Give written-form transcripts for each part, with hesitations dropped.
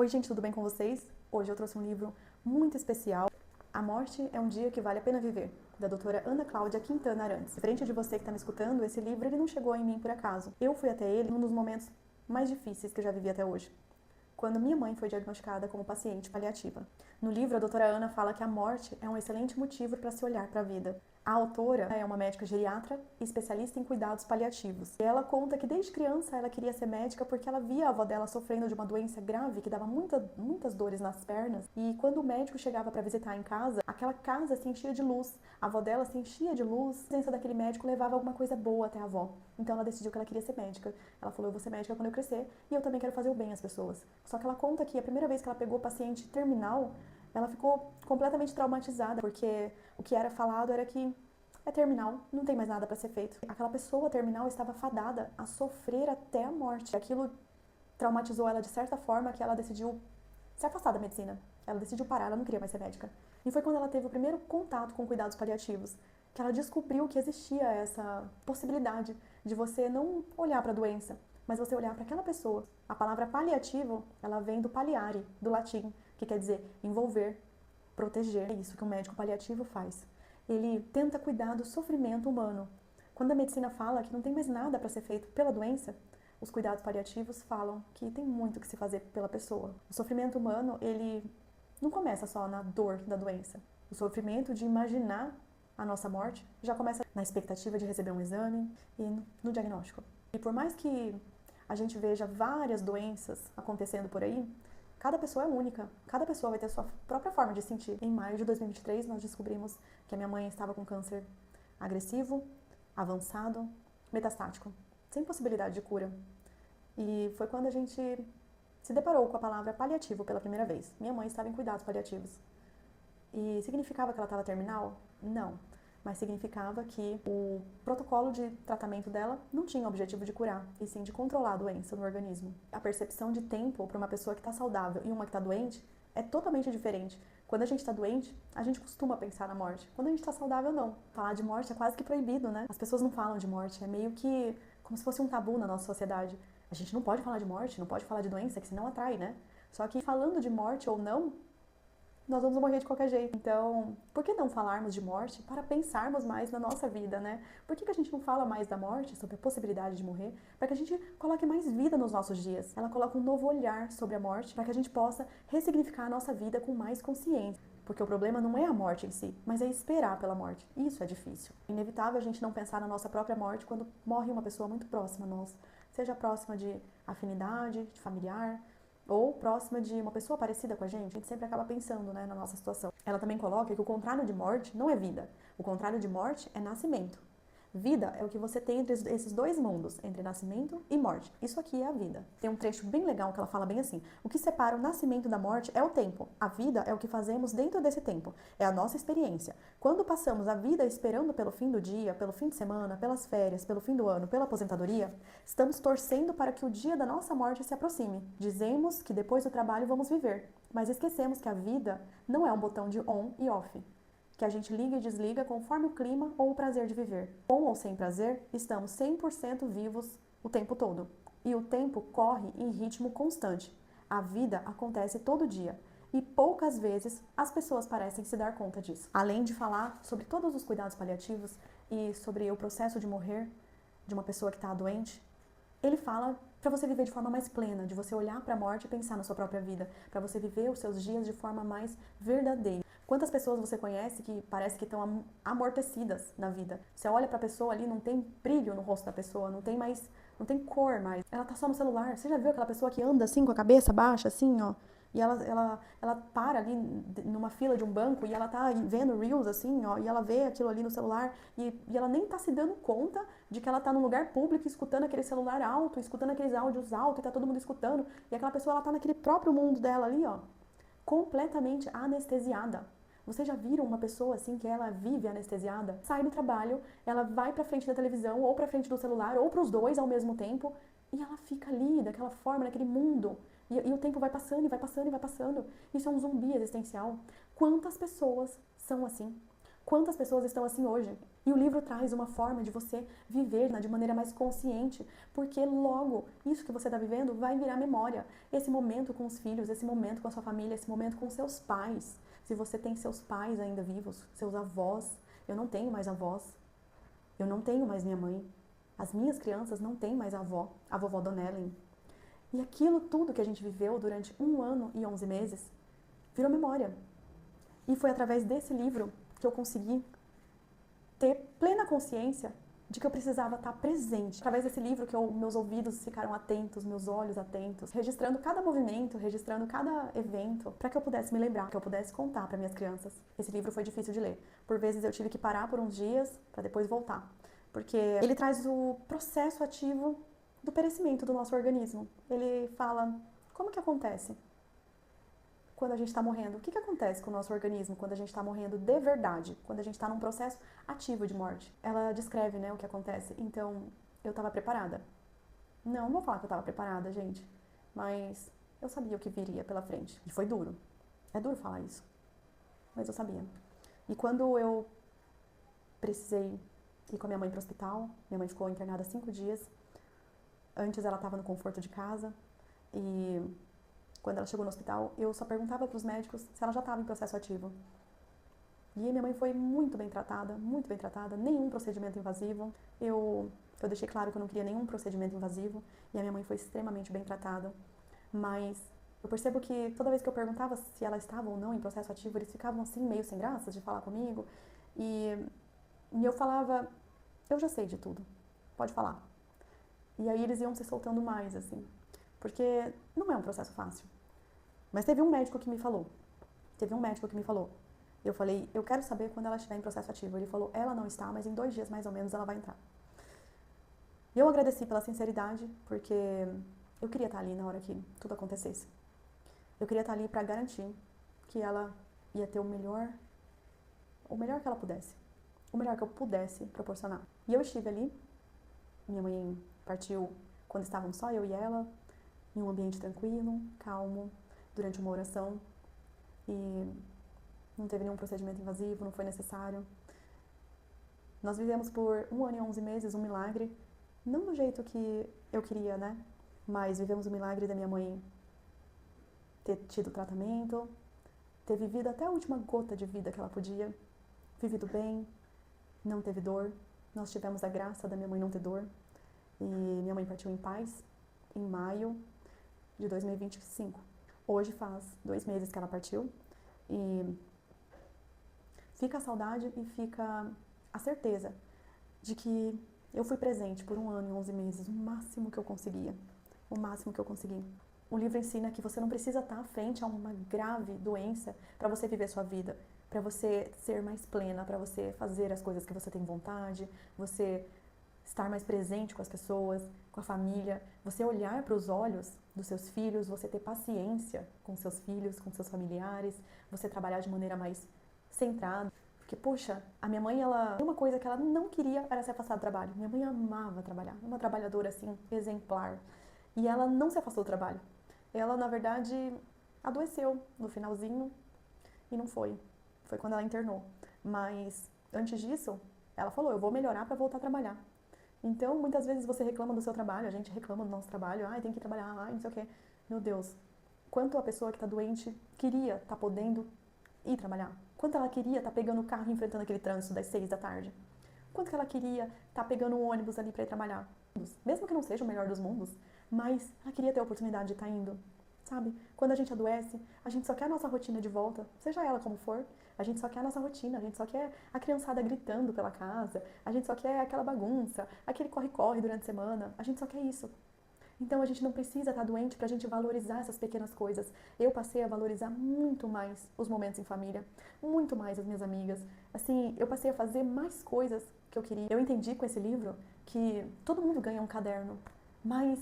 Oi gente, tudo bem com vocês? Hoje eu trouxe um livro muito especial. A Morte é um Dia que Vale a Pena Viver, da doutora Ana Cláudia Quintana Arantes. Diferente de você que está me escutando, esse livro ele não chegou em mim por acaso. Eu fui até ele num dos momentos mais difíceis que eu já vivi até hoje, quando minha mãe foi diagnosticada como paciente paliativa. No livro, a doutora Ana fala que a morte é um excelente motivo para se olhar para a vida. A autora é uma médica geriatra e especialista em cuidados paliativos. E ela conta que desde criança ela queria ser médica porque ela via a avó dela sofrendo de uma doença grave que dava muitas dores nas pernas. E quando o médico chegava para visitar em casa, aquela casa se enchia de luz. A avó dela se enchia de luz. A presença daquele médico levava alguma coisa boa até a avó. Então ela decidiu que ela queria ser médica. Ela falou, eu vou ser médica quando eu crescer e eu também quero fazer o bem às pessoas. Só que ela conta que a primeira vez que ela pegou paciente terminal, ela ficou completamente traumatizada, porque o que era falado era que é terminal, não tem mais nada para ser feito. Aquela pessoa terminal estava fadada a sofrer até a morte. Aquilo traumatizou ela de certa forma que ela decidiu se afastar da medicina. Ela decidiu parar, ela não queria mais ser médica. E foi quando ela teve o primeiro contato com cuidados paliativos que ela descobriu que existia essa possibilidade de você não olhar para a doença, mas você olhar para aquela pessoa. A palavra paliativo, ela vem do paliare, do latim, que quer dizer envolver, proteger. É isso que um médico paliativo faz. Ele tenta cuidar do sofrimento humano. Quando a medicina fala que não tem mais nada para ser feito pela doença, os cuidados paliativos falam que tem muito que se fazer pela pessoa. O sofrimento humano, ele não começa só na dor da doença. O sofrimento de imaginar a nossa morte já começa na expectativa de receber um exame e no diagnóstico. E por mais que a gente veja várias doenças acontecendo por aí, cada pessoa é única, cada pessoa vai ter a sua própria forma de sentir. Em maio de 2023, nós descobrimos que a minha mãe estava com câncer agressivo, avançado, metastático, sem possibilidade de cura. E foi quando a gente se deparou com a palavra paliativo pela primeira vez. Minha mãe estava em cuidados paliativos. E significava que ela estava terminal? Não. Mas significava que o protocolo de tratamento dela não tinha o objetivo de curar, e sim de controlar a doença no organismo. A percepção de tempo para uma pessoa que está saudável e uma que está doente é totalmente diferente. Quando a gente está doente, a gente costuma pensar na morte. Quando a gente está saudável, não. Falar de morte é quase que proibido, né? As pessoas não falam de morte, é meio que como se fosse um tabu na nossa sociedade. A gente não pode falar de morte, não pode falar de doença, que senão atrai, né? Só que falando de morte ou não, nós vamos morrer de qualquer jeito. Então, por que não falarmos de morte para pensarmos mais na nossa vida, né? Por que a gente não fala mais da morte, sobre a possibilidade de morrer, para que a gente coloque mais vida nos nossos dias? Ela coloca um novo olhar sobre a morte, para que a gente possa ressignificar a nossa vida com mais consciência. Porque o problema não é a morte em si, mas é esperar pela morte. Isso é difícil. É inevitável a gente não pensar na nossa própria morte quando morre uma pessoa muito próxima a nós. Seja próxima de afinidade, de familiar, ou próxima de uma pessoa parecida com a gente sempre acaba pensando, né, na nossa situação. Ela também coloca que o contrário de morte não é vida. O contrário de morte é nascimento. Vida é o que você tem entre esses dois mundos, entre nascimento e morte. Isso aqui é a vida. Tem um trecho bem legal que ela fala bem assim: o que separa o nascimento da morte é o tempo. A vida é o que fazemos dentro desse tempo. É a nossa experiência. Quando passamos a vida esperando pelo fim do dia, pelo fim de semana, pelas férias, pelo fim do ano, pela aposentadoria, estamos torcendo para que o dia da nossa morte se aproxime. Dizemos que depois do trabalho vamos viver, mas esquecemos que a vida não é um botão de on e off, que a gente liga e desliga conforme o clima ou o prazer de viver. Com ou sem prazer, estamos 100% vivos o tempo todo. E o tempo corre em ritmo constante. A vida acontece todo dia. E poucas vezes as pessoas parecem se dar conta disso. Além de falar sobre todos os cuidados paliativos e sobre o processo de morrer de uma pessoa que está doente, ele fala para você viver de forma mais plena, de você olhar para a morte e pensar na sua própria vida, para você viver os seus dias de forma mais verdadeira. Quantas pessoas você conhece que parece que estão amortecidas na vida? Você olha para a pessoa ali, não tem brilho no rosto da pessoa, não tem cor mais. Ela tá só no celular. Você já viu aquela pessoa que anda assim com a cabeça baixa, assim, ó? E ela para ali numa fila de um banco e ela tá vendo Reels, assim, ó, e ela vê aquilo ali no celular e ela nem tá se dando conta de que ela tá num lugar público escutando aquele celular alto, escutando aqueles áudios altos e tá todo mundo escutando. E aquela pessoa, ela tá naquele próprio mundo dela ali, ó, completamente anestesiada. Vocês já viram uma pessoa assim que ela vive anestesiada? Sai do trabalho, ela vai pra frente da televisão ou pra frente do celular ou pros dois ao mesmo tempo e ela fica ali daquela forma, naquele mundo. E o tempo vai passando e vai passando e vai passando. Isso é um zumbi existencial. Quantas pessoas são assim? Quantas pessoas estão assim hoje? E o livro traz uma forma de você viver de maneira mais consciente, porque logo isso que você está vivendo vai virar memória. Esse momento com os filhos, esse momento com a sua família, esse momento com seus pais. Se você tem seus pais ainda vivos, seus avós. Eu não tenho mais avós. Eu não tenho mais minha mãe. As minhas crianças não têm mais avó, a vovó Dona Ellen. E aquilo tudo que a gente viveu durante 1 ano e 11 meses virou memória. E foi através desse livro que eu consegui ter plena consciência de que eu precisava estar presente. Através desse livro que meus ouvidos ficaram atentos, meus olhos atentos, registrando cada movimento, registrando cada evento, para que eu pudesse me lembrar, que eu pudesse contar para minhas crianças. Esse livro foi difícil de ler. Por vezes eu tive que parar por uns dias para depois voltar, porque ele traz o processo ativo do perecimento do nosso organismo. Ele fala como que acontece quando a gente está morrendo. O que acontece com o nosso organismo quando a gente está morrendo de verdade? Quando a gente está num processo ativo de morte. Ela descreve, né, o que acontece. Então, eu estava preparada. Não vou falar que eu estava preparada, gente. Mas eu sabia o que viria pela frente. E foi duro. É duro falar isso. Mas eu sabia. E quando eu precisei ir com a minha mãe para o hospital, minha mãe ficou internada 5 dias. Antes ela estava no conforto de casa. E quando ela chegou no hospital, eu só perguntava para os médicos se ela já estava em processo ativo. E minha mãe foi muito bem tratada, nenhum procedimento invasivo. Eu deixei claro que eu não queria nenhum procedimento invasivo e a minha mãe foi extremamente bem tratada. Mas eu percebo que toda vez que eu perguntava se ela estava ou não em processo ativo, eles ficavam assim, meio sem graça de falar comigo. E eu falava, eu já sei de tudo, pode falar. E aí eles iam se soltando mais, assim. Porque não é um processo fácil. Mas teve um médico que me falou. Eu falei, eu quero saber quando ela estiver em processo ativo. Ele falou, ela não está, mas em 2 dias mais ou menos ela vai entrar. E eu agradeci pela sinceridade, porque eu queria estar ali na hora que tudo acontecesse. Eu queria estar ali para garantir que ela ia ter o melhor que ela pudesse. O melhor que eu pudesse proporcionar. E eu estive ali. Minha mãe partiu quando estavam só eu e ela, em um ambiente tranquilo, calmo, durante uma oração. E não teve nenhum procedimento invasivo, não foi necessário. Nós vivemos por 1 ano e 11 meses um milagre, não do jeito que eu queria, né? Mas vivemos o milagre da minha mãe ter tido tratamento, ter vivido até a última gota de vida que ela podia, vivido bem, não teve dor. Nós tivemos a graça da minha mãe não ter dor. E minha mãe partiu em paz, em maio de 2025. Hoje faz 2 meses que ela partiu. E fica a saudade e fica a certeza de que eu fui presente por 1 ano e 11 meses, o máximo que eu conseguia. O máximo que eu consegui. O livro ensina que você não precisa estar à frente a uma grave doença para você viver sua vida, para você ser mais plena, para você fazer as coisas que você tem vontade, você estar mais presente com as pessoas, com a família, você olhar para os olhos dos seus filhos, você ter paciência com seus filhos, com seus familiares, você trabalhar de maneira mais centrada. Porque, poxa, a minha mãe, uma coisa que ela não queria era se afastar do trabalho. Minha mãe amava trabalhar, uma trabalhadora, assim, exemplar. E ela não se afastou do trabalho. Ela, na verdade, adoeceu no finalzinho e não foi. Foi quando ela internou. Mas, antes disso, ela falou, eu vou melhorar para voltar a trabalhar. Então, muitas vezes você reclama do seu trabalho, a gente reclama do nosso trabalho, tem que trabalhar, não sei o quê. Meu Deus, quanto a pessoa que está doente queria estar podendo ir trabalhar? Quanto ela queria estar pegando o carro e enfrentando aquele trânsito das 6 da tarde? Quanto que ela queria estar pegando um ônibus ali para ir trabalhar? Mesmo que não seja o melhor dos mundos, mas ela queria ter a oportunidade de estar indo, sabe? Quando a gente adoece, a gente só quer a nossa rotina de volta, seja ela como for. A gente só quer a nossa rotina, a gente só quer a criançada gritando pela casa, a gente só quer aquela bagunça, aquele corre-corre durante a semana, a gente só quer isso. Então a gente não precisa estar doente pra gente valorizar essas pequenas coisas. Eu passei a valorizar muito mais os momentos em família, muito mais as minhas amigas. Assim, eu passei a fazer mais coisas que eu queria. Eu entendi com esse livro que todo mundo ganha um caderno, mas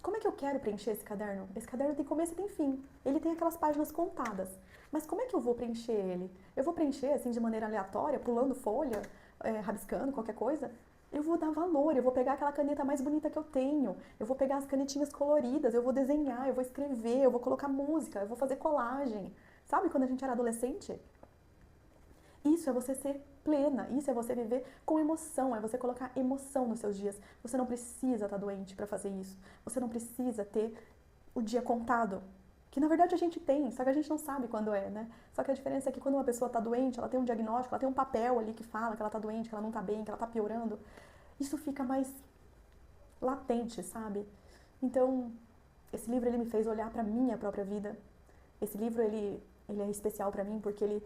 como é que eu quero preencher esse caderno? Esse caderno tem começo e tem fim. Ele tem aquelas páginas contadas. Mas como é que eu vou preencher ele? Eu vou preencher assim de maneira aleatória, pulando folha, rabiscando qualquer coisa? Eu vou dar valor, eu vou pegar aquela caneta mais bonita que eu tenho, eu vou pegar as canetinhas coloridas, eu vou desenhar, eu vou escrever, eu vou colocar música, eu vou fazer colagem. Sabe quando a gente era adolescente? Isso é você ser plena. Isso é você viver com emoção, é você colocar emoção nos seus dias. Você não precisa estar doente para fazer isso. Você não precisa ter o dia contado. Que na verdade a gente tem, só que a gente não sabe quando é, né? Só que a diferença é que quando uma pessoa tá doente, ela tem um diagnóstico, ela tem um papel ali que fala que ela tá doente, que ela não tá bem, que ela tá piorando. Isso fica mais latente, sabe? Então, esse livro ele me fez olhar para minha própria vida. Esse livro ele é especial para mim porque ele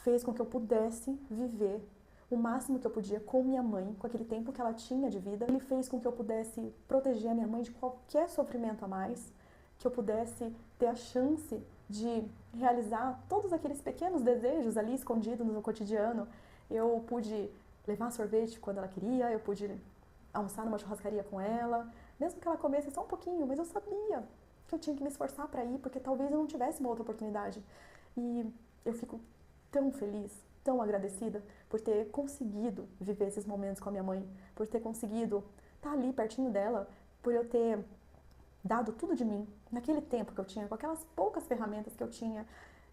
fez com que eu pudesse viver o máximo que eu podia com minha mãe, com aquele tempo que ela tinha de vida. Ele fez com que eu pudesse proteger a minha mãe de qualquer sofrimento a mais, que eu pudesse ter a chance de realizar todos aqueles pequenos desejos ali escondidos no cotidiano. Eu pude levar sorvete quando ela queria, eu pude almoçar numa churrascaria com ela, mesmo que ela comesse só um pouquinho, mas eu sabia que eu tinha que me esforçar para ir, porque talvez eu não tivesse uma outra oportunidade. E eu fico tão feliz, tão agradecida por ter conseguido viver esses momentos com a minha mãe, por ter conseguido estar ali pertinho dela, por eu ter dado tudo de mim naquele tempo que eu tinha, com aquelas poucas ferramentas que eu tinha.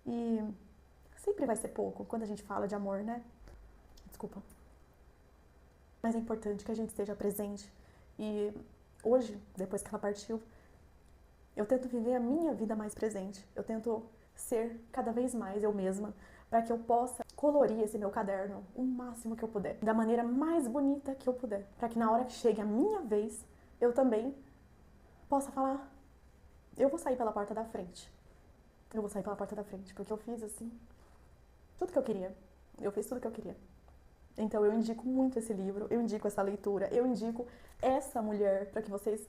E sempre vai ser pouco quando a gente fala de amor, né? Desculpa. Mas é importante que a gente esteja presente. E hoje, depois que ela partiu, eu tento viver a minha vida mais presente. Eu tento ser cada vez mais eu mesma, para que eu possa colorir esse meu caderno o máximo que eu puder, da maneira mais bonita que eu puder, para que na hora que chegue a minha vez, eu também possa falar, eu vou sair pela porta da frente. Eu vou sair pela porta da frente, porque eu fiz assim, tudo que eu queria. Eu fiz tudo que eu queria. Então eu indico muito esse livro, eu indico essa leitura, eu indico essa mulher para que vocês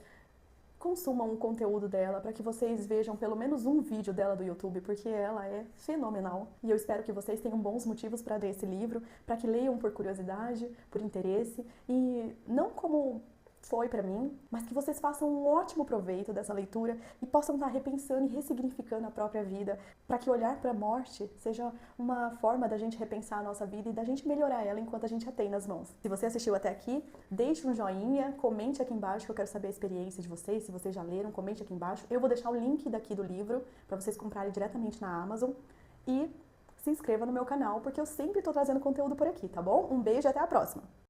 consumam o conteúdo dela, para que vocês vejam pelo menos um vídeo dela do YouTube, porque ela é fenomenal. E eu espero que vocês tenham bons motivos para ler esse livro, para que leiam por curiosidade, por interesse, e não como foi para mim, mas que vocês façam um ótimo proveito dessa leitura e possam estar repensando e ressignificando a própria vida, para que olhar para a morte seja uma forma da gente repensar a nossa vida e da gente melhorar ela enquanto a gente a tem nas mãos. Se você assistiu até aqui, deixe um joinha, comente aqui embaixo que eu quero saber a experiência de vocês, se vocês já leram, comente aqui embaixo. Eu vou deixar o link daqui do livro para vocês comprarem diretamente na Amazon e se inscreva no meu canal, porque eu sempre estou trazendo conteúdo por aqui, tá bom? Um beijo e até a próxima!